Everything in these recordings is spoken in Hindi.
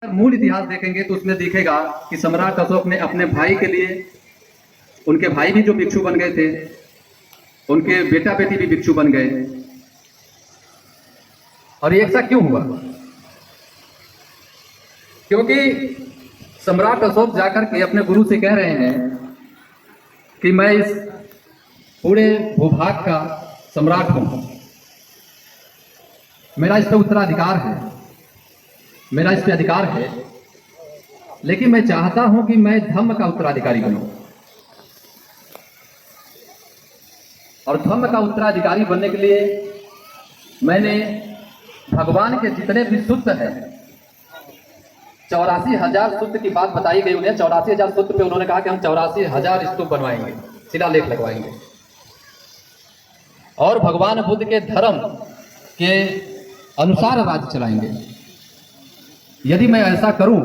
मूल इतिहास देखेंगे तो उसमें दिखेगा कि सम्राट अशोक ने अपने भाई के लिए, उनके भाई भी जो भिक्षु बन गए थे, उनके बेटा बेटी भी भिक्षु बन गए। और ये ऐसा क्यों हुआ? क्योंकि सम्राट अशोक जाकर के अपने गुरु से कह रहे हैं कि मैं इस पूरे भूभाग का सम्राट हूं, मेरा इस पर उत्तराधिकार है, मेरा इस पे अधिकार है, लेकिन मैं चाहता हूं कि मैं धम्म का उत्तराधिकारी बनूं। और धम्म का उत्तराधिकारी बनने के लिए मैंने भगवान के जितने भी सूत्र हैं, 84,000 सूत्र की बात बताई गई उन्हें। 84,000 सूत्र पे उन्होंने कहा कि हम 84,000 स्तूप बनवाएंगे, शिलालेख लगवाएंगे और भगवान बुद्ध के धर्म के अनुसार राज्य चलाएंगे। यदि मैं ऐसा करूं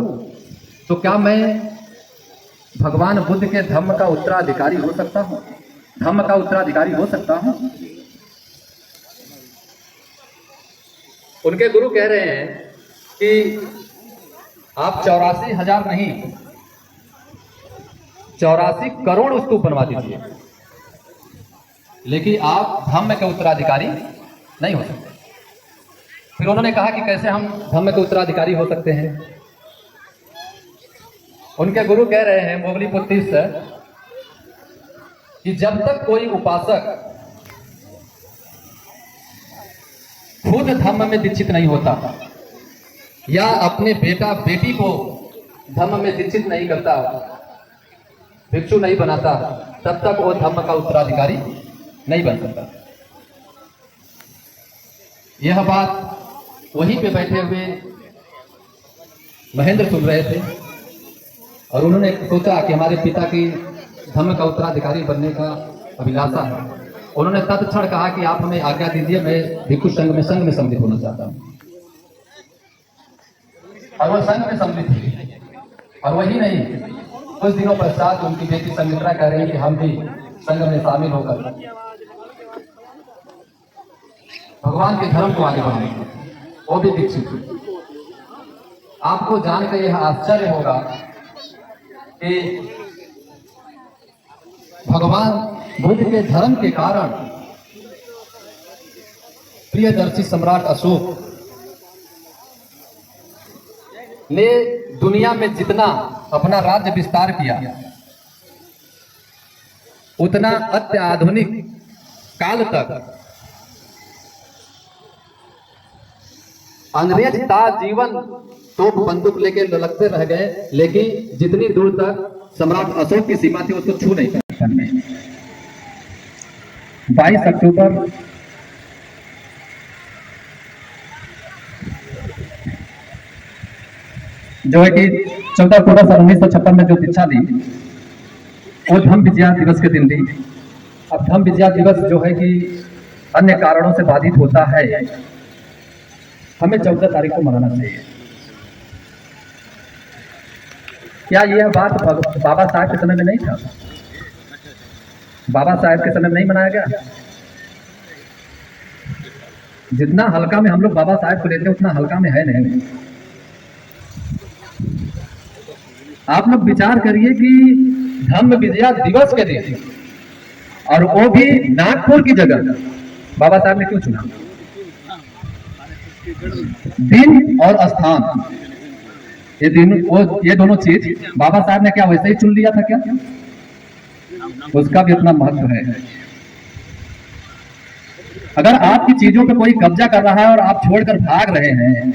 तो क्या मैं भगवान बुद्ध के धम्म का उत्तराधिकारी हो सकता हूं? धम्म का उत्तराधिकारी हो सकता हूं? उनके गुरु कह रहे हैं कि आप 84,000 नहीं, 84 करोड़ स्तूप बनवा दीजिए, लेकिन आप धम्म के उत्तराधिकारी नहीं हो सकते। फिर उन्होंने कहा कि कैसे हम धम्म के उत्तराधिकारी हो सकते हैं? उनके गुरु कह रहे हैं मोगलीपुत्र से कि जब तक कोई उपासक खुद धम्म में दीक्षित नहीं होता या अपने बेटा बेटी को धम्म में दीक्षित नहीं करता, भिक्षु नहीं बनाता, तब तक वो धम्म का उत्तराधिकारी नहीं बन सकता। यह बात वहीं पे बैठे हुए महेंद्र सुन रहे थे और उन्होंने सोचा कि हमारे पिता की धम्म का उत्तराधिकारी बनने का अभिलाषा है। उन्होंने तत्क्षण कहा कि आप हमें आज्ञा दीजिए, मैं भिक्षु संघ में सम्मिलित होना चाहता हूं। और वो संघ में सम्मिलित हुए। और वही नहीं, कुछ दिनों पश्चात उनकी बेटी संमित्रा कह रही कि हम भी संघ में शामिल होकर भगवान के धर्म को आगे बढ़ाएंगे। वो भी दीक्षित हुई। आपको जानकर यह आश्चर्य होगा कि भगवान बुद्ध के धर्म के कारण प्रियदर्शी सम्राट अशोक ने दुनिया में जितना अपना राज्य विस्तार किया, उतना अत्याधुनिक काल तक अंग्रेज जीवन तोप बंदूक लेके ललकते रह गए, लेकिन जितनी दूर तक सम्राट अशोक की सीमा थी उसको छू नहीं पाए। 22 अक्टूबर जो है कि 14 अक्टूबर सन 1956 में जो दीक्षा दी, वो धम्म विजया दिवस के दिन दी। अब धम्म विजया दिवस जो है कि अन्य कारणों से बाधित होता है, हमें 14 तारीख को मनाना चाहिए। क्या यह बात बाबा साहब के समय में नहीं था? बाबा साहब के समय में नहीं मनाया गया? जितना हल्का में हम लोग बाबा साहब को लेते हैं उतना हल्का में है नहीं। आप लोग विचार करिए कि धम्म विजया दिवस के दिन, और वो भी नागपुर की जगह, बाबा साहब ने क्यों चुना? दिन और स्थान, ये दोनों चीज बाबा साहब ने क्या वैसे ही चुन लिया था क्या? उसका भी अपना महत्व है। अगर आपकी चीजों पे कोई कब्जा कर रहा है और आप छोड़कर भाग रहे हैं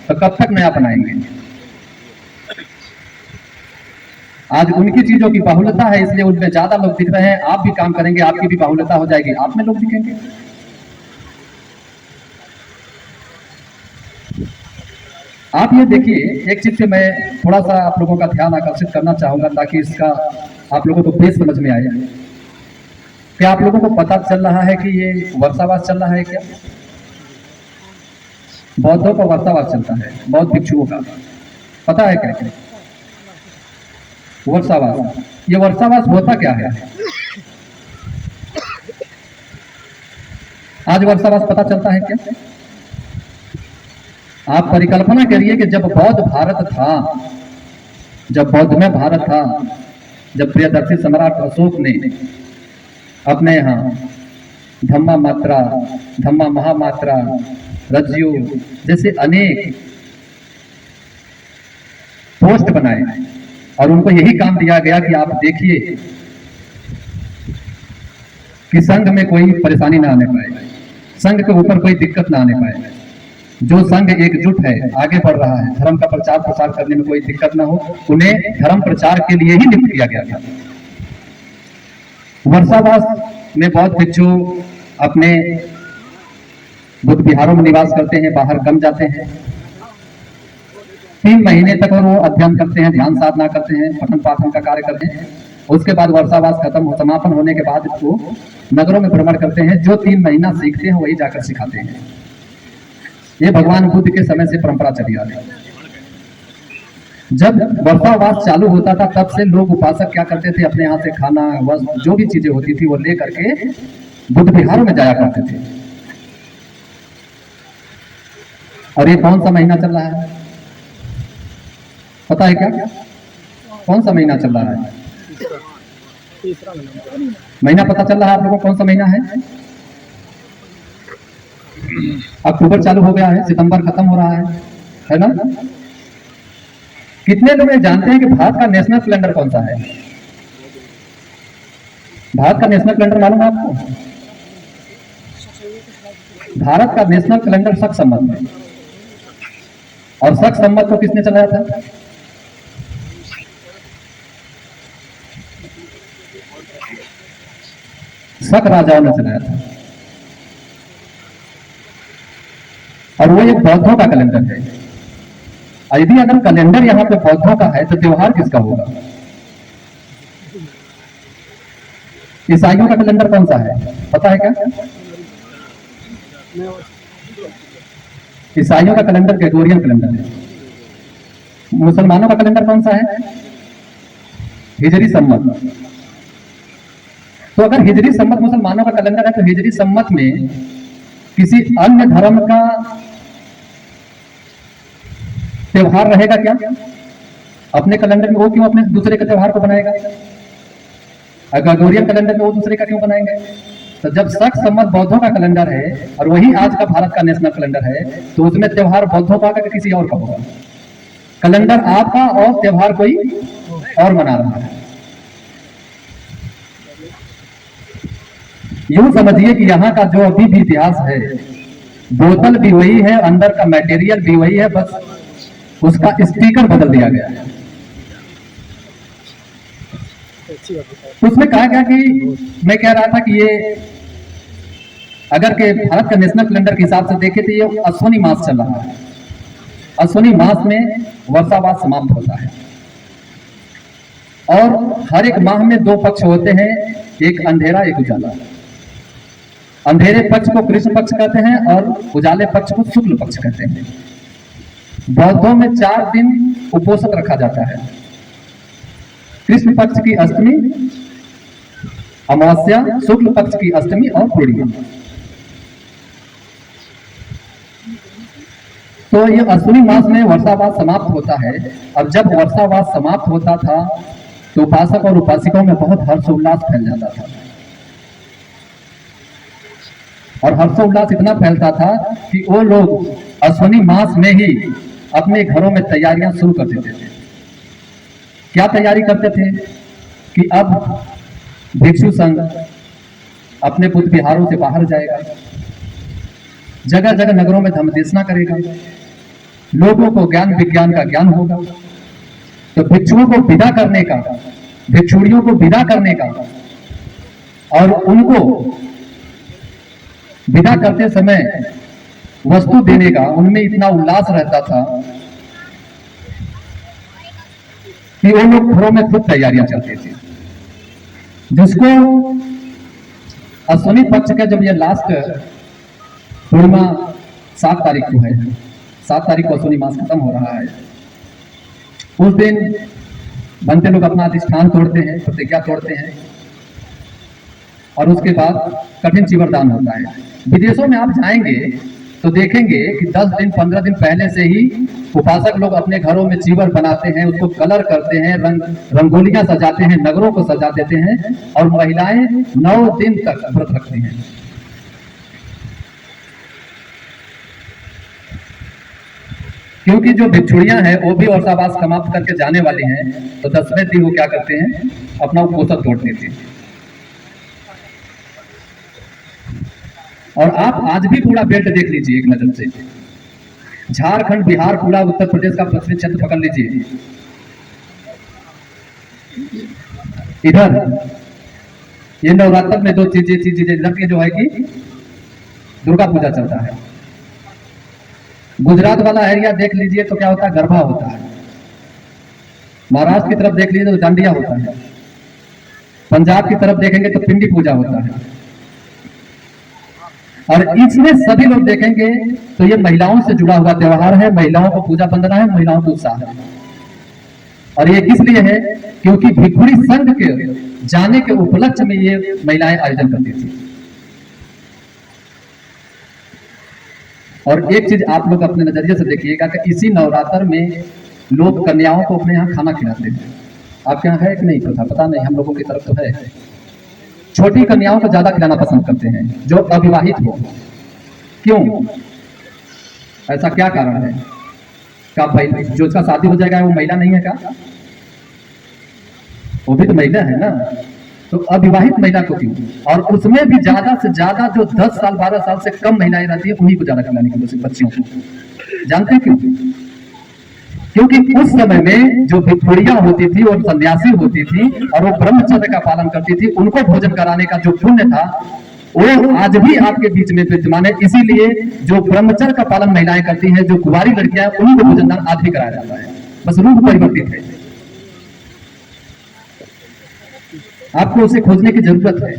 तो कब तक नया बनाएंगे? आज उनकी चीजों की बाहुल्यता है, इसलिए उनमें ज्यादा लोग दिख रहे हैं। आप भी काम करेंगे, आपकी भी बाहुल्यता हो जाएगी, आप में लोग दिखेंगे। आप ये देखिए, एक चीज से मैं थोड़ा सा आप लोगों का ध्यान आकर्षित करना चाहूंगा ताकि इसका आप लोगों को बेस समझ में आए। क्या आप लोगों को पता चल रहा है कि ये वर्षावास चल रहा है क्या? बौद्धों का वर्षावास चलता है, बौद्ध भिक्षुओं का, पता है क्या? वर्षावास, ये वर्षावास होता क्या है? आज वर्षावास पता चलता है क्या? आप परिकल्पना करिए कि जब बौद्ध भारत था, जब बौद्धमय भारत था, जब प्रियदर्शी सम्राट अशोक ने अपने यहाँ धम्मा मात्रा, धम्मा महामात्रा, रज्जु जैसे अनेक पोस्ट बनाए और उनको यही काम दिया गया कि आप देखिए कि संघ में कोई परेशानी ना आने पाए, संघ के ऊपर कोई दिक्कत ना आने पाए। जो संघ एकजुट है, आगे बढ़ रहा है, धर्म का प्रचार प्रसार करने में कोई दिक्कत ना हो, उन्हें धर्म प्रचार के लिए ही नियुक्त किया गया था। वर्षावास में बौद्ध भिक्षु अपने बुद्ध विहारों में निवास करते हैं, बाहर कम जाते हैं। 3 महीने तक वो अध्ययन करते हैं, ध्यान साधना करते हैं, पठन पाठन का कार्य करते हैं। उसके बाद वर्षावास खत्म समापन होने के बाद इसको नगरों में भ्रमण करते हैं। जो 3 महीना सीखते हैं वही जाकर सिखाते हैं। ये भगवान बुद्ध के समय से परंपरा चली आ रही है। जब वर्षावास चालू होता था तब से लोग उपासक क्या करते थे, अपने यहाँ से खाना वस्त्र जो भी चीजें होती थी वो ले करके बुद्ध विहारों में जाया करते थे। और ये कौन सा महीना चल रहा है पता है क्या? कौन सा महीना चल रहा है? महीना पता चल रहा है आप लोगों को कौन सा महीना है? अक्टूबर चालू हो गया है, सितंबर खत्म हो रहा है ना? कितने लोग ये जानते हैं कि भारत का नेशनल कैलेंडर कौन सा है? भारत का नेशनल कैलेंडर मालूम है आपको? भारत का नेशनल कैलेंडर शक संवत है। और शक संवत को किसने चलाया था? शक राजाओं ने चलाया था। और वो एक बौद्धों का कैलेंडर है। यदि अगर कैलेंडर यहाँ पे बौद्धों का है तो त्योहार किसका होगा? ईसाइयों का कैलेंडर कौन सा है पता है क्या? ईसाइयों का कैलेंडर ग्रेगोरियन कैलेंडर है। मुसलमानों का कैलेंडर कौन सा है? हिजरी सम्मत। तो अगर हिजरी सम्मत मुसलमानों का कैलेंडर है तो हिजरी सम्मत में किसी अन्य धर्म का त्योहार रहेगा क्या? अपने कैलेंडर में वो क्यों अपने दूसरे के त्योहार को बनाएगा? ग्रेगोरियन कैलेंडर में वो दूसरे का क्यों बनाएंगे? तो जब शक संवत बौद्धों का कैलेंडर है और वही आज का भारत का नेशनल कैलेंडर है तो उसमें त्योहार बौद्धों का किसी और का होगा? कैलेंडर आपका और त्योहार कोई और मना रहा है। यूं समझिए कि यहाँ का जो अभी भी इतिहास है, बोतल भी वही है, अंदर का मटेरियल भी वही है, बस उसका स्टिकर बदल दिया गया है। उसमें कहा गया कि मैं कह रहा था कि ये अगर के भारत का नेशनल कैलेंडर के हिसाब से देखें तो ये अश्विनी मास चल रहा है। अश्विनी मास में वर्षावास समाप्त होता है और हर एक माह में 2 पक्ष होते हैं, एक अंधेरा एक उजाला। अंधेरे पक्ष को कृष्ण पक्ष कहते हैं और उजाले पक्ष को शुक्ल पक्ष कहते हैं। बौद्धों में 4 दिन उपोषित रखा जाता है। कृष्ण पक्ष की अष्टमी, अमावस्या, शुक्ल पक्ष की अष्टमी और पूर्णिमा। तो ये अश्विनी मास में वर्षावास समाप्त होता है। अब जब वर्षावास समाप्त होता था तो उपासक और उपासिकाओं में बहुत हर्षोल्लास फैल जाता था और हर्षोल्लास इतना फैलता था कि वो लोग अश्विनी मास में ही अपने घरों में तैयारियां शुरू कर देते थे। क्या तैयारी करते थे कि अब भिक्षु संघ अपने बुद्ध विहारों से बाहर जाएगा, जगह जगह नगरों में धम्मदेशना करेगा, लोगों को ज्ञान विज्ञान का ज्ञान होगा। तो भिक्षुओं को विदा करने का, भिक्षुड़ियों को विदा करने का और उनको विदा करते समय वस्तु देने का उनमें इतना उल्लास रहता था कि वो लोग घरों में खुद तैयारियां चलती थी। जिसको अश्विनी पक्ष का जब ये लास्ट पूर्णिमा 7 तारीख को है, 7 तारीख को अश्विनी मास खत्म हो रहा है, उस दिन बनते लोग अपना अधिष्ठान तोड़ते हैं, प्रतिज्ञा तोड़ते हैं और उसके बाद कठिन चिवरदान होता है। विदेशों में आप जाएंगे तो देखेंगे कि 10 दिन 15 दिन पहले से ही उपासक लोग अपने घरों में चीवर बनाते हैं, उसको कलर करते हैं, रंगोलियां सजाते हैं, नगरों को सजा देते हैं और महिलाएं 9 दिन तक व्रत रखती हैं। क्योंकि जो भिक्षुड़ियां हैं वो भी वर्षावास समाप्त करके जाने वाली हैं, तो 10वें दिन वो क्या करते हैं, अपना उपवास तोड़ देते हैं। और आप आज भी पूरा बेल्ट देख लीजिए एक नजर से, झारखंड, बिहार, पूरा उत्तर प्रदेश का पश्चिमी क्षेत्र पकड़ लीजिए। इधर ये नवरात्र में दो चीजें इधर की जो है कि दुर्गा पूजा चलता है। गुजरात वाला एरिया देख लीजिए तो क्या होता है, गरबा होता है। महाराष्ट्र की तरफ देख लीजिए तो डांडिया होता है। पंजाब की तरफ देखेंगे तो पिंडी पूजा होता है। और इसमें सभी लोग देखेंगे तो ये महिलाओं से जुड़ा हुआ त्योहार है, महिलाओं को पूजा वंदना है, महिलाओं को उत्साह है। और ये किस लिए है, क्योंकि भिक्षुणी संघ के जाने के उपलक्ष्य में ये महिलाएं आयोजन करती थी। और एक चीज आप लोग अपने नजरिए से देखिएगा कि इसी नवरात्र में लोग कन्याओं को अपने यहाँ खाना खिलाते हैं। आपके यहाँ है कि नहीं पता नहीं, हम लोगों की तरफ तो है। छोटी कन्याओं को ज्यादा खिलाना पसंद करते हैं जो अविवाहित हो। क्यों, ऐसा क्या कारण है? क्या भाई जो उसका शादी हो जाएगा वो महिला नहीं है क्या? वो भी तो महिला है ना, तो अविवाहित महिला को क्यों? और उसमें भी ज्यादा से ज्यादा जो 10 साल 12 साल से कम महिलाएं रहती है उन्हीं को ज्यादा खिलाने की बच्चियों को। जानते हैं क्यों? क्योंकि उस समय में जो भिक्षुड़ियां होती थी और सन्यासी होती थी और वो ब्रह्मचर्य का पालन करती थी, उनको भोजन कराने का जो पुण्य था वो आज भी आपके बीच में विद्यमान है। इसीलिए जो ब्रह्मचर्य का पालन महिलाएं करती हैं, जो कुंवारी लड़कियां, उनको भोजन दान आज भी कराया जाता है। बस रूप परिवर्तित है, आपको उसे खोजने की जरूरत है।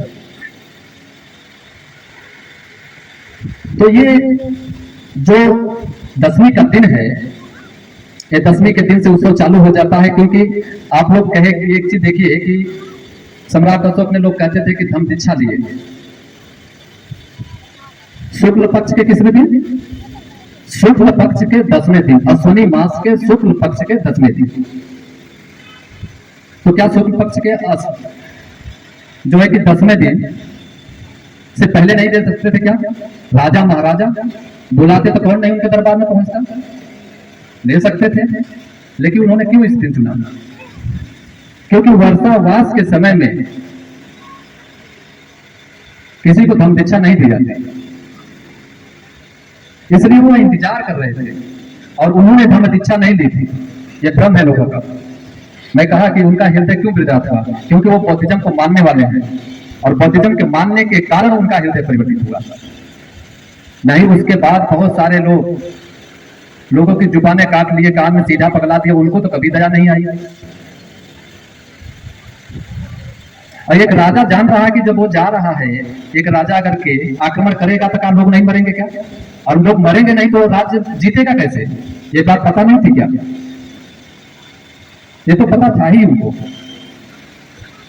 तो ये जो 10वीं का दिन है, ये 10वीं के दिन से उत्सव चालू हो जाता है। क्योंकि आप लोग कहे कि एक चीज देखिए कि सम्राट अशोक ने लोग कहते थे कि धम्म दीक्षा लिए शुक्ल पक्ष के किसवें दिन, शुक्ल पक्ष के 10वें दिन, अश्विनी मास के शुक्ल पक्ष के 10वें दिन। तो क्या शुक्ल पक्ष के जो है कि 10वें दिन से पहले नहीं दे सकते थे क्या? राजा महाराजा बुलाते तो कौन नहीं उनके दरबार में पहुंचता, ले सकते थे। लेकिन उन्होंने क्यों इस दिन चुना? क्योंकि वर्षावास के समय में किसी को धम्म दीक्षा नहीं दी जाती, इसलिए वो इंतजार कर रहे थे और उन्होंने धम्म दीक्षा नहीं ली थी। ये भ्रम है लोगों का। मैं कहा कि उनका हृदय क्यों वृद्धा था? क्योंकि वो बौद्धिज्म को मानने वाले हैं और बौद्धिज्म के मानने के कारण उनका हृदय परिवर्तित हुआ। नहीं उसके बाद बहुत सारे लोगों की जुबानें काट लिए, कान में सीधा पगला दिया, उनको तो कभी दया नहीं आई। और एक राजा जान रहा है कि जब वो जा रहा है, एक राजा अगर के आक्रमण करेगा तो क्या लोग नहीं मरेंगे क्या? और लोग मरेंगे नहीं तो राज्य जीतेगा कैसे? ये बात पता नहीं थी क्या? ये तो पता था ही उनको।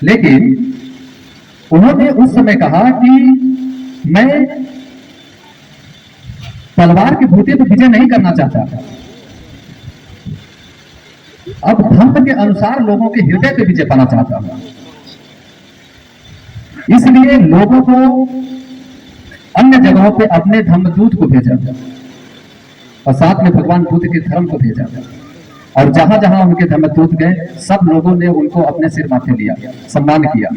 लेकिन उन्होंने उस समय कहा कि मैं तलवार के बूते तो विजय नहीं करना चाहता, अब धम्म के अनुसार लोगों के हृदय पे विजय पाना चाहता हूं। इसलिए लोगों को अन्य जगहों पे अपने धम्मदूत को भेजा और साथ में भगवान बुद्ध के धर्म को भेजा। और जहां जहां उनके धर्मदूत गए सब लोगों ने उनको अपने सिर माथे लिया, सम्मान किया।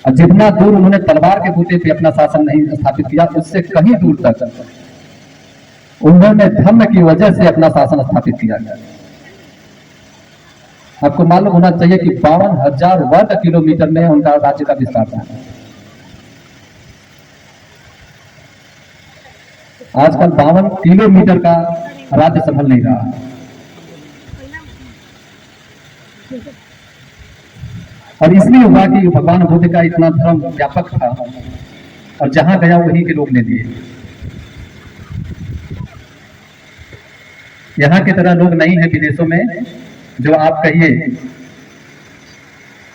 और जितना दूर उन्होंने तलवार के बूते पे अपना शासन नहीं स्थापित किया, उससे कहीं दूर तक उन्होंने धर्म की वजह से अपना शासन स्थापित किया। आपको मालूम होना चाहिए कि 52,000 वर्ग किलोमीटर में उनका राज्य का विस्तार था। आजकल 52 किलोमीटर का राज्य संभल नहीं रहा है। और इसलिए हुआ कि भगवान बुद्ध का इतना धर्म व्यापक था और जहां गया वहीं के लोग ले लिए। यहाँ की तरह लोग नहीं है विदेशों में, जो आप कहिए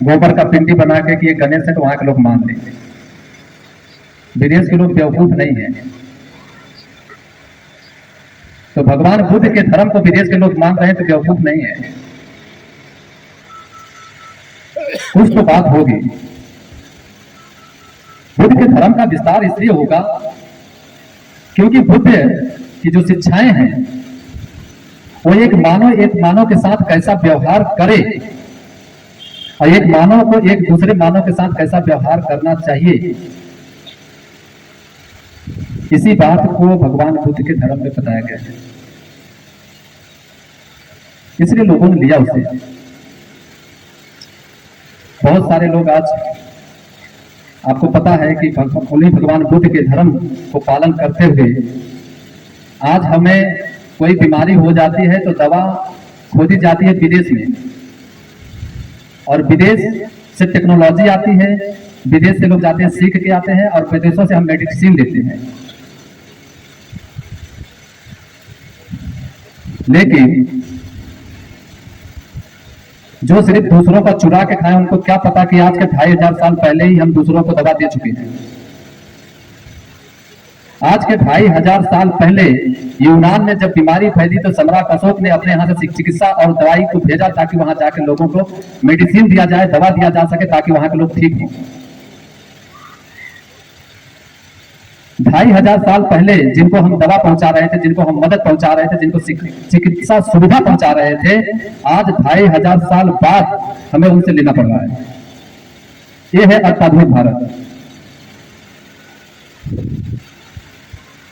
गोबर का पिंडी बना के कि ये गणेश है तो वहां के लोग मान लेंगे। विदेश के लोग बेवकूफ नहीं है, तो भगवान बुद्ध के धर्म को विदेश के लोग मान रहे हैं तो बेवकूफ नहीं है, कुछ तो बात होगी। बुद्ध के धर्म का विस्तार इसलिए होगा क्योंकि बुद्ध की जो शिक्षाएं हैं वो एक मानव के साथ कैसा व्यवहार करे और एक मानव को एक दूसरे मानव के साथ कैसा व्यवहार करना चाहिए, इसी बात को भगवान बुद्ध के धर्म में बताया गया है। इसलिए लोगों ने लिया उसे। बहुत सारे लोग आज, आपको पता है कि उन्हीं भगवान बुद्ध के धर्म को पालन करते हुए आज हमें कोई बीमारी हो जाती है तो दवा खोजी जाती है विदेश में, और विदेश से टेक्नोलॉजी आती है, विदेश से लोग जाते हैं सीख के आते हैं और विदेशों से हम मेडिसिन लेते हैं। लेकिन जो सिर्फ दूसरों का चुरा के खाए उनको क्या पता कि आज के 2500 साल पहले ही हम दूसरों को दवा दे चुके हैं। आज के 2500 साल पहले यूनान में जब बीमारी फैली तो सम्राट अशोक ने अपने यहाँ से चिकित्सा और दवाई को भेजा ताकि वहां जाके लोगों को मेडिसिन दिया जाए, दवा दिया जा सके ताकि वहां के लोग ठीक हों। 2500 साल पहले जिनको हम दवा पहुंचा रहे थे, जिनको हम मदद पहुंचा रहे थे, जिनको चिकित्सा सुविधा पहुंचा रहे थे, आज 2500 साल बाद हमें उनसे लेना पड़ रहा है। यह है अत्याधुनिक भारत,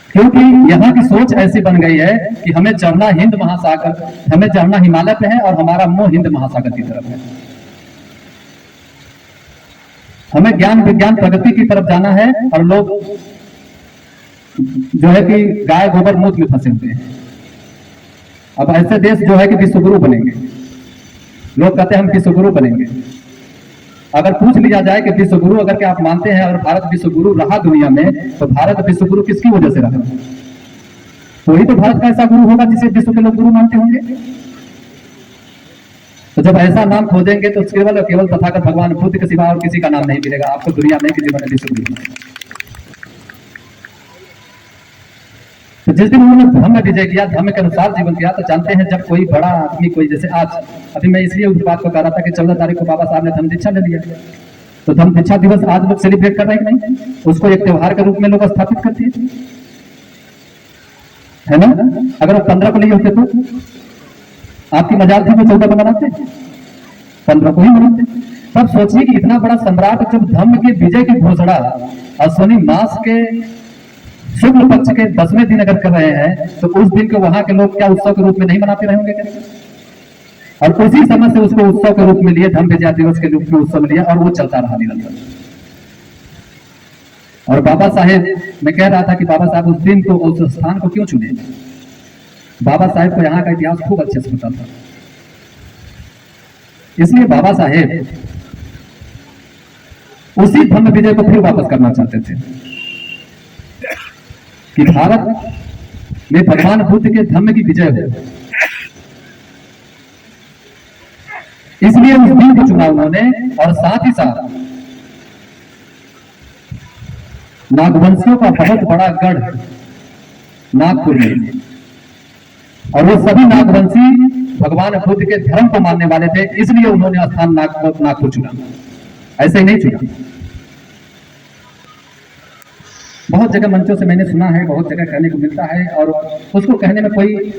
क्योंकि यहाँ की सोच ऐसी बन गई है कि हमें चढ़ना हिंद महासागर, हमें चढ़ना हिमालय पे है और हमारा मुंह हिंद महासागर की तरफ है। हमें ज्ञान विज्ञान प्रगति की तरफ जाना है और लोग जो है कि गाय गोबर मूत्र में फंसे हुए हैं। अब ऐसे देश जो है कि विश्वगुरु बनेंगे, लोग कहते हैं हम विश्वगुरु बनेंगे। अगर पूछ लिया जाए कि विश्वगुरु अगर क्या आप मानते हैं अगर भारत विश्वगुरु रहा दुनिया में, तो भारत विश्वगुरु किसकी वजह से रहा? वही तो भारत का ऐसा गुरु होगा जिसे विश्व के लोग गुरु मानते होंगे। तो जब ऐसा नाम खोजेंगे तो केवल तथागत भगवान बुद्ध के सिवा और किसी का नाम नहीं मिलेगा आपको दुनिया में कि जिन्होंने विश्वगुरु। तो जिस दिन उन्होंने धर्म विजय किया, धर्म के अनुसार जीवन किया, तो जानते हैं जब कोई बड़ा आदमी, कोई जैसे आज अभी मैं इसलिए उस बात को कह रहा था कि 14 तारीख को बाबा साहब ने धर्म दीक्षा ले लिया, तो धर्म दीक्षा दिवस आज लोग सेलिब्रेट कर रहे हैं कि नहीं? उसको एक त्योहार के रूप में लोग स्थापित करते हैं, है ना? अगर वो 15 को लिए होते तो आपकी मजाल थी वो 14 को मनाते, 15 को ही मनाते। तब सोचिए कि इतना बड़ा सम्राट जब धर्म के विजय की घोषणा अश्विनी मास के शुक्ल पक्ष के 10वें दिन अगर कर रहे हैं तो उस दिन को वहां के लोग क्या उत्सव के रूप में नहीं मनाते रहेंगे क्या? और उसी समय से उसको उत्सव के रूप में लिए, धर्म विजय दिवस के रूप में उत्सव में लिया और वो चलता रहा निरंतर। और बाबा साहेब, मैं कह रहा था कि बाबा साहब उस दिन को, उस स्थान को क्यों चुने? बाबा साहेब को यहाँ का इतिहास खूब अच्छे से पता था, इसलिए बाबा साहेब उसी धर्म विजय को फिर वापस करना चाहते थे कि भारत में भगवान बुद्ध के धर्म की विजय हो। इसलिए उस दिन को चुना उन्होंने, और साथ ही साथ नागवंशियों का बहुत बड़ा गढ़ नागपुर में, और वो सभी नागवंशी भगवान बुद्ध के धर्म को मानने वाले थे, इसलिए उन्होंने स्थान नागपुर चुना, ऐसे ही नहीं चुना। बहुत जगह मंचों से मैंने सुना है, बहुत जगह कहने को मिलता है, और उसको कहने में कोई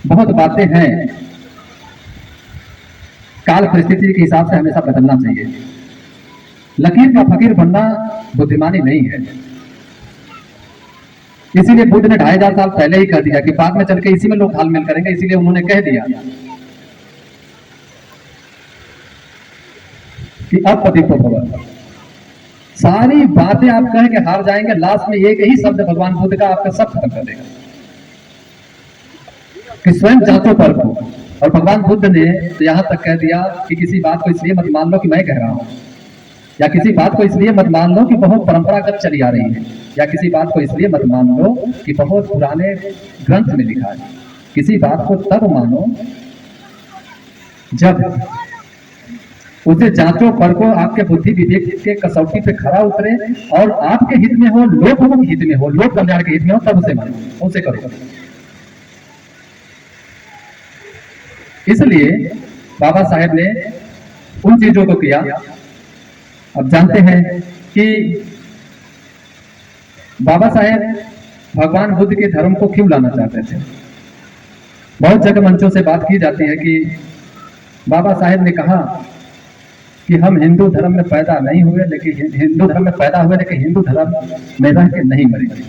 बहुत बातें हैं। काल परिस्थिति के हिसाब से हमेशा बदलना चाहिए। लकीर का फकीर बनना बुद्धिमानी नहीं है। इसीलिए बुद्ध ने 2500 साल पहले ही कह दिया कि बाद में चल के इसी में लोग तालमेल करेंगे, इसीलिए उन्होंने कह दिया कि अब पति को भगवान। सारी बातें आप कह के हार जाएंगे, लास्ट में एक ही शब्द भगवान बुद्ध का आपका सब खत्म कर देगा कि स्वयं जातो पर को। और भगवान बुद्ध ने तो यहां तक कह दिया कि किसी बात को इसलिए मत मान लो कि मैं कह रहा हूं, या किसी बात को इसलिए मत मान लो कि बहुत परंपरागत चली आ रही है, या किसी बात को इसलिए मत मान लो कि बहुत पुराने ग्रंथ में लिखा है। किसी बात को तब मानो जब उसे जांचो परखो, आपके बुद्धि विवेक के कसौटी पे खरा उतरे और आपके हित में हो, लोगों के हित में हो, लोक कल्याण के हित में हो, तब उसे मानो, उसे करो। इसलिए बाबा साहेब ने उन चीजों को किया। अब जानते हैं कि बाबा साहेब भगवान बुद्ध के धर्म को क्यों लाना चाहते थे। बहुत जगह मंचों से बात की जाती है कि बाबा साहेब ने कहा कि हम हिंदू धर्म में पैदा नहीं हुए, लेकिन हिंदू धर्म में पैदा हुए लेकिन हिंदू धर्म में रह के नहीं मरेंगे।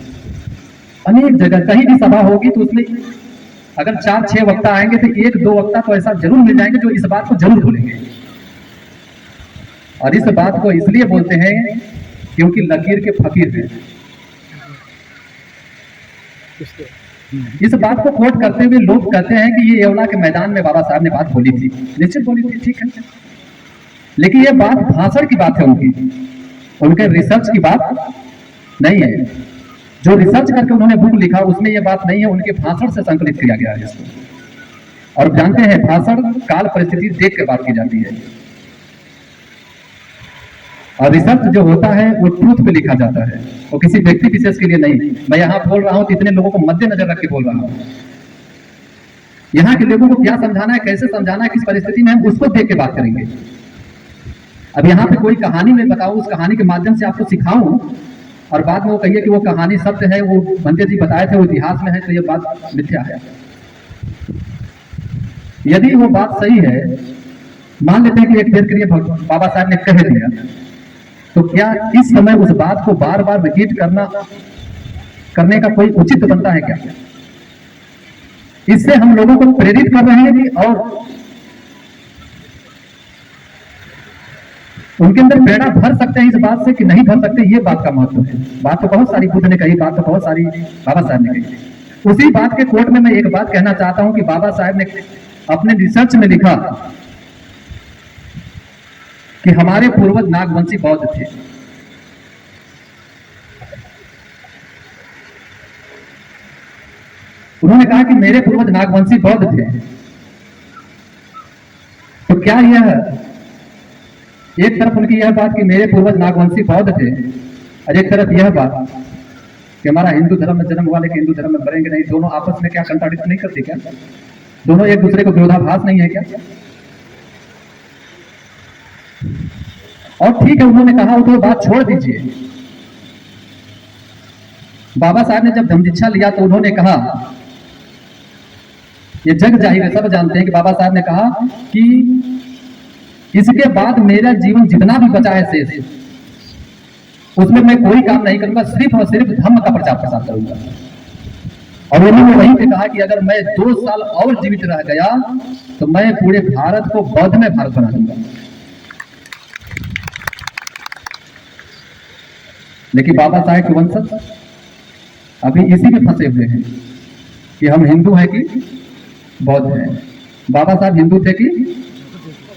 अनेक जगह कहीं भी सभा होगी तो उसमें अगर 4-6 वक्ता आएंगे तो 1-2 वक्ता तो ऐसा जरूर मिल जाएंगे जो इस बात को जरूर बोलेंगे। और इस बात को इसलिए बोलते हैं क्योंकि लकीर के फकीर हैं। इस बात को कोट करते हुए लोग कहते हैं कि ये येवला के मैदान में बाबा साहब ने बात बोली थी। निश्चित बोली थी, ठीक है, लेकिन ये बात भाषण की बात है उनकी, उनके रिसर्च की बात नहीं है। जो रिसर्च करके उन्होंने बुक लिखा उसमें ये बात नहीं है, उनके भाषण से संकलित किया गया है इसको। और जानते हैं भाषण काल परिस्थिति देख के बात की जाती है, और रिसर्च जो होता है वो ट्रूथ पे लिखा जाता है, वो किसी व्यक्ति विशेष के लिए नहीं। मैं यहाँ बोल रहा हूँ तो इतने लोगों को मद्देनजर रख के बोल रहा हूँ। यहाँ के लोगों को क्या समझाना है, कैसे समझाना है, किस परिस्थिति में हम उसको देख के बात करेंगे। अब यहाँ पे कोई कहानी में बताऊं, उस कहानी के माध्यम से आपको सिखाऊं और बाद में वो कहिए कि वो कहानी सत्य है, वो बंदे जी बताए थे, वो इतिहास में है, तो ये बात मिथ्या है। यदि वो बात सही है, मान लेते हैं कि एक देर के लिए बाबा साहब ने कह दिया, तो क्या इस समय उस बात को बार बार रिपीट करने का कोई उचित बनता है क्या? इससे हम लोगों को प्रेरित कर रहे हैं कि और उनके अंदर प्रेरणा भर सकते हैं इस बात से कि नहीं भर सकते, ये बात का महत्व है। बात तो बहुत सारी बुद्ध ने कही, बात तो बहुत सारी बाबा साहब ने कही। उसी बात के कोट में मैं एक बात कहना चाहता हूं कि बाबा साहब ने अपने रिसर्च में लिखा कि हमारे पूर्वज नागवंशी बौद्ध थे। उन्होंने कहा कि मेरे पूर्वज नागवंशी बौद्ध थे। तो क्या यह एक तरफ उनकी यह बात कि मेरे पूर्वज नागवंशी बौद्ध थे और एक तरफ यह बात कि हमारा हिंदू धर्म में जन्म हुआ लेकिन हिंदू धर्म में मरेंगे नहीं, दोनों आपस में क्या कंट्राडिक्ट नहीं करती क्या? दोनों एक दूसरे को विरोधाभास नहीं है क्या? और ठीक है, उन्होंने कहा तो बात छोड़ दीजिए। बाबा साहब ने जब धम्मदीक्षा लिया तो उन्होंने कहा, ये जग जाहिर है, सब जानते हैं कि बाबा साहब ने कहा कि इसके बाद मेरा जीवन जितना भी बचा है शेष, उसमें मैं कोई काम नहीं करूंगा, सिर्फ और सिर्फ धम्म का प्रचार प्रसार करूंगा। और उन्होंने वहीं पे कहा कि अगर मैं 2 साल और जीवित रह गया तो मैं पूरे भारत को बौद्ध में भारत बना दूंगा। लेकिन बाबा साहेब के वंशज अभी इसी में फंसे हुए हैं कि हम हिंदू हैं कि बौद्ध हैं। बाबा साहब हिंदू थे कि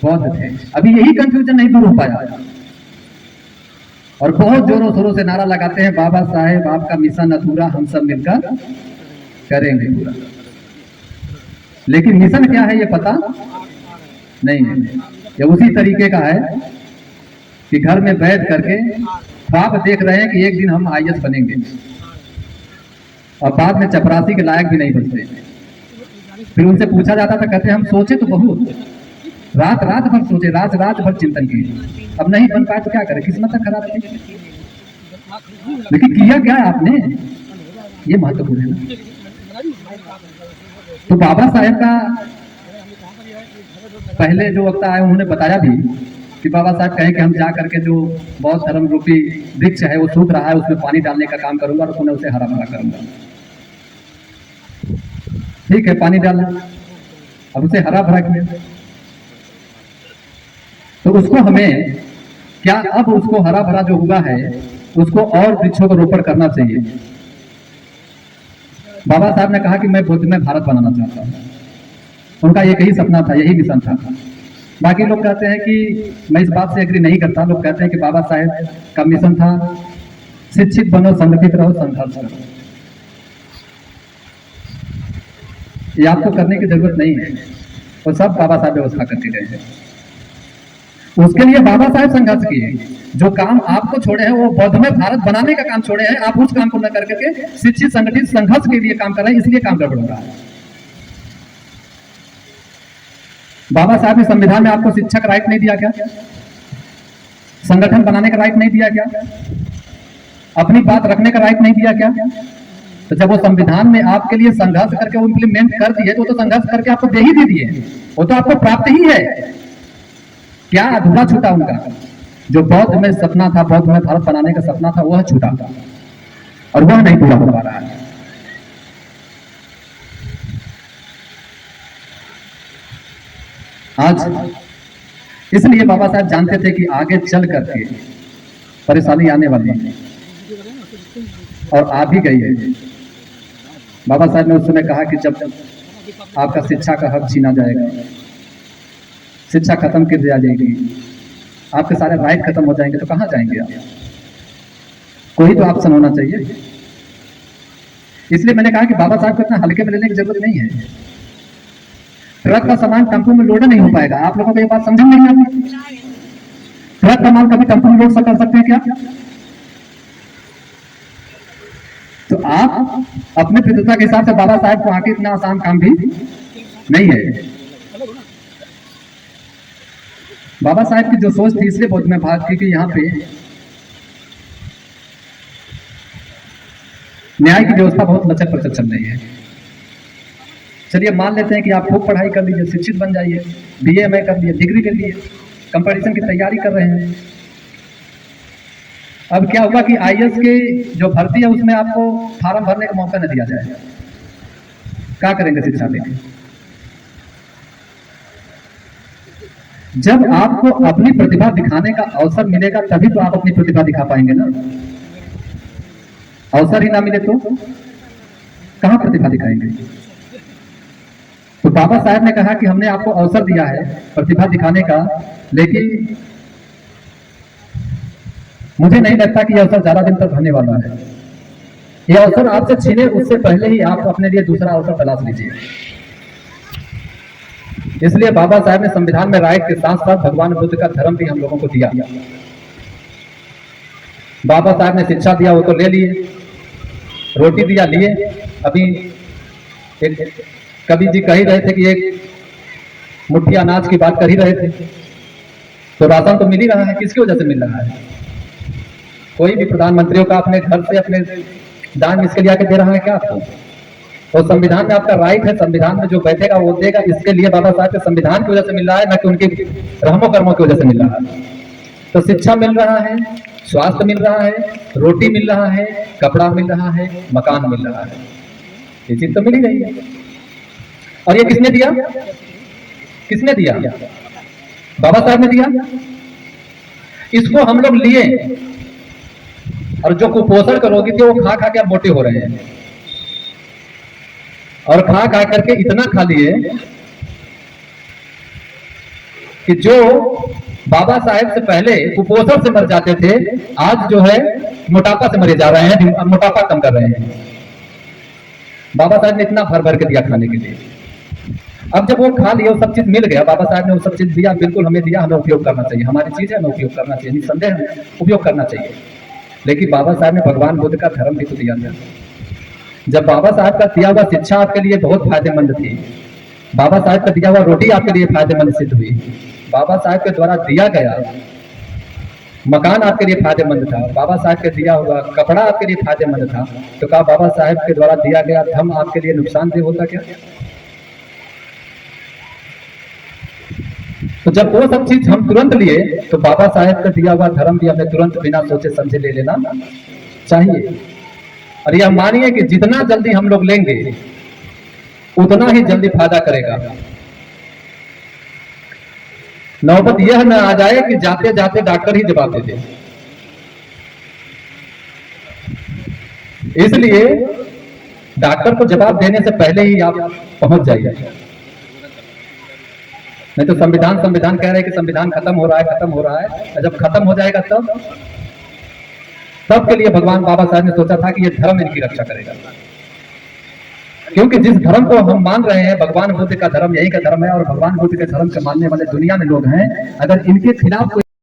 बौद्ध थे? अभी यही कंफ्यूजन नहीं दूर हो पाया और बहुत जोरों शोरों से नारा लगाते हैं, बाबा साहेब आपका मिशन अधूरा, हम सब मिलकर करेंगे पूरा। लेकिन मिशन क्या है ये पता नहीं है। ये उसी तरीके का है कि घर में बैठ करके ख्वाब देख रहे हैं कि एक दिन हम IAS बनेंगे और बाद में चपरासी के लायक भी नहीं बचते। फिर उनसे पूछा जाता था, कहते हम सोचे तो बहुत, रात रात भर सोचे, रात रात भर चिंतन किए, अब नहीं बन पाए तो क्या करें, किस्मत तक खराब थी। लेकिन किया क्या है आपने, ये महत्वपूर्ण है ना। तो बाबा साहेब का पहले जो वक्ता आए उन्होंने बताया भी कि बाबा साहब कहे कि हम जा करके जो बौद्ध धर्म रूपी वृक्ष है वो सूख रहा है, उसमें पानी डालने का काम करूंगा और पुनः उसे हरा भरा करूंगा। ठीक है, पानी डाला, अब उसे हरा भरा किया, तो उसको हमें क्या अब उसको हरा भरा जो हुआ है उसको और वृक्षों को रोपण करना चाहिए। बाबा साहब ने कहा कि मैं बुद्ध में भारत बनाना चाहता हूं, उनका एक ही सपना था, यही मिशन था। बाकी लोग कहते हैं कि मैं इस बात से एग्री नहीं करता। लोग कहते हैं कि बाबा साहेब का मिशन था शिक्षित बनो, संगठित रहो, संघर्ष करो। ये आपको करने की जरूरत नहीं है, वो सब बाबा साहब व्यवस्था करके गए हैं। उसके लिए बाबा साहेब संघर्ष किए। जो काम आपको छोड़े हैं वो बौद्धमय भारत बनाने का काम छोड़े हैं, आप उस काम को न करके शिक्षित संगठित संघर्ष के लिए काम कर रहे हैं, इसलिए काम गड़बड़ हो रहा है। बाबा साहब ने संविधान में आपको शिक्षा का राइट नहीं दिया क्या? संगठन बनाने का राइट नहीं दिया क्या? अपनी बात रखने का राइट नहीं दिया क्या? तो जब वो संविधान में आपके लिए संघर्ष करके वो इंप्लीमेंट कर दिए तो संघर्ष करके आपको दे ही दे दिए, वो तो आपको प्राप्त ही है। क्या अधूरा छूटा उनका? जो बौद्ध में सपना था, बौद्ध में भारत बनाने का सपना था, वह छूटा था और वह नहीं पूरा हो पा रहा है। आज इसलिए बाबा साहब जानते थे कि आगे चल करके परेशानी आने वाली है और आ भी गई है। बाबा साहब ने उस समय कहा कि जब आपका शिक्षा का हक छीना जाएगा, शिक्षा खत्म कर दिया जाएगी, आपके सारे राइट खत्म हो जाएंगे, तो कहां जाएंगे आप? कोई तो ऑप्शन होना चाहिए। इसलिए मैंने कहा कि बाबा साहब को इतना हल्के में लेने की जरूरत नहीं है। ट्रक का सामान टेंपो में लोड नहीं हो पाएगा। आप लोगों को ये बात समझ नहीं आती? ट्रक का माल कभी टेंपो में लोड कर सकते हैं क्या? तो आप अपने पितृता के हिसाब से बाबा साहब को आके इतना आसान काम भी नहीं है। बाबा साहब की जो सोच थी इसलिए बौद्ध में भारत की कि यहाँ पे न्याय की व्यवस्था बहुत लचक पचक चल रही है। चलिए मान लेते हैं कि आप खूब पढ़ाई कर लीजिए, शिक्षित बन जाइए, बीए एमए कर लिए, डिग्री ले लिए, कंपटीशन की तैयारी कर रहे हैं। अब क्या हुआ कि आईएएस की जो भर्ती है उसमें आपको फार्म भरने का मौका न दिया जाए, क्या करेंगे शिक्षा लेके? जब आपको अपनी प्रतिभा दिखाने का अवसर मिलेगा तभी तो आप अपनी प्रतिभा दिखा पाएंगे ना। अवसर ही ना मिले तो कहां प्रतिभा दिखाएंगे? तो बाबा साहब ने कहा कि हमने आपको अवसर दिया है प्रतिभा दिखाने का, लेकिन मुझे नहीं लगता कि यह अवसर ज्यादा दिन तक रहने वाला है। यह अवसर आपसे छीने उससे पहले ही आप अपने लिए दूसरा अवसर तलाश लीजिए। इसलिए बाबा साहब ने संविधान में राइट के साथ साथ भगवान बुद्ध का धर्म भी हम लोगों को दिया। बाबा साहब ने शिक्षा दिया, वो तो ले लिए, रोटी दिया, लिए। अभी एक कवि जी कह ही रहे थे कि एक मुट्ठी अनाज की बात कर ही रहे थे, तो राशन तो मिल ही रहा है। किसकी वजह से मिल रहा है? कोई भी प्रधानमंत्रियों का अपने घर से अपने दान इसके लिए आके दे रहा है क्या आपको? तो संविधान में आपका राइट है, संविधान में जो बैठेगा वो देगा। इसके लिए बाबा साहब के संविधान की वजह से मिल रहा है, न कि उनके रहमो कर्मों की वजह से मिल रहा है। तो शिक्षा मिल रहा है, स्वास्थ्य मिल रहा है, रोटी मिल रहा है, कपड़ा मिल रहा है, मकान मिल रहा है, ये चीज तो मिल ही रही है। और ये किसने दिया? किसने दिया? बाबा साहब ने दिया। इसको हम लोग लिए और जो कुपोषण के रोगी थे वो खा खा के अब मोटे हो रहे हैं, और खा खा करके इतना खा लिए कि जो बाबा साहेब से पहले कुपोषण से मर जाते थे आज जो है मोटापा से मरे जा रहे हैं, मोटापा कम कर रहे हैं। बाबा साहब ने इतना भर भर के दिया खाने के लिए। अब जब वो खा लिया, वो सब चीज मिल गया, बाबा साहब ने वो सब चीज दिया, बिल्कुल हमें दिया, हमें उपयोग करना चाहिए, हमारी चीज है, हमें उपयोग करना चाहिए, निसंदेह हमें उपयोग करना चाहिए। लेकिन बाबा साहब ने भगवान बुद्ध का धर्म भी तो दिया था। जब बाबा साहब का दिया हुआ शिक्षा आपके लिए बहुत फायदेमंद थी, बाबा साहब का दिया हुआ रोटी आपके लिए फायदेमंद सिद्ध हुई, बाबा साहब के द्वारा दिया गया मकान आपके लिए फायदेमंद था, बाबा साहब के दिया हुआ कपड़ा आपके लिए फायदेमंद था, तो क्या बाबा साहब के द्वारा दिया गया धर्म आपके लिए नुकसानदेह होता क्या? तो जब वो सब चीज हम तुरंत लिए तो बाबा साहब का दिया हुआ धर्म भी हमें तुरंत बिना सोचे समझे ले लेना चाहिए। और यह मानिए कि जितना जल्दी हम लोग लेंगे उतना ही जल्दी फायदा करेगा। नौबत यह न आ जाए कि जाते जाते डॉक्टर ही जवाब दे दे। इसलिए डॉक्टर को जवाब देने से पहले ही आप पहुंच जाइए। नहीं तो संविधान कह रहे हैं कि संविधान खत्म हो रहा है, खत्म हो रहा है। जब खत्म हो जाएगा तब के लिए भगवान बाबा साहब ने सोचा था कि ये धर्म इनकी रक्षा करेगा। क्योंकि जिस धर्म को हम मान रहे हैं, भगवान बुद्ध का धर्म यही का धर्म है, और भगवान बुद्ध के धर्म के मानने वाले दुनिया में लोग हैं। अगर इनके खिलाफ